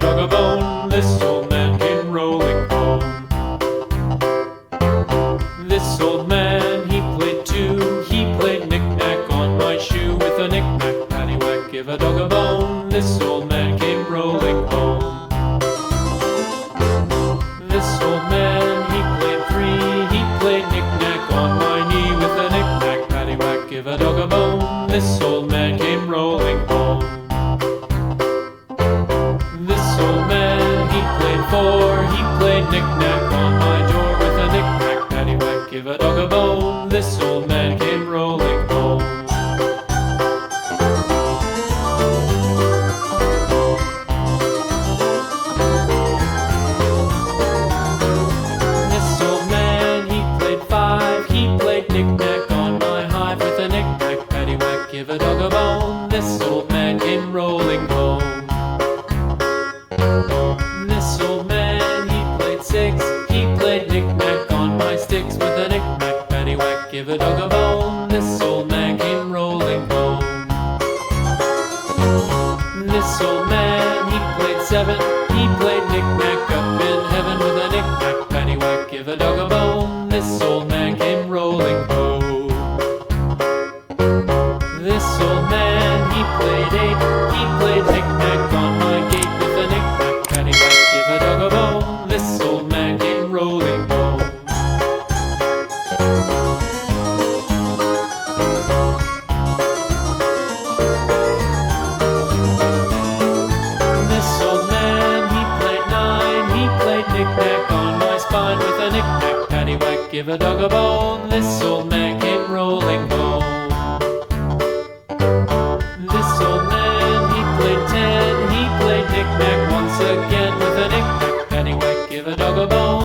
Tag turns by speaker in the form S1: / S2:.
S1: dog a bone. This old man came rolling home. This old man, he played too. He played knick-knack on my shoe. With a knick-knack, paddywhack, give a dog a bone. This old man came rolling home. This old man, he played three. He played knick-knack on my knee. With a knick-knack, paddywhack, give a dog a bone. This old man came rolling home. This old man, he played four. He played knick-knack on my door. With a knick-knack, paddywhack, give a dog a bone. This old man came rolling home. This old man, he played five. He played knick-knack on my hive. With a knick-knack, paddywhack, give a dog a bone. This old man came rolling home. This old man, he played six. He played knick-knack on my sticks. With a knick-knack, paddywhack, give a dog a bone. This old man came rolling home. This old man, he played seven. He played knick-knack up in heaven. With a knick-knack, paddywhack, give a dog a bone. This old man came rolling home. This old man, he played eight. He played knick-knack on my gate. With a knick-knack, paddywhack, give a dog a bone. This old man came rolling home. This old man, he played nine. He played knick-knack on my spine. With a knick-knack, paddywhack, give a dog a bone. This old man came rolling home.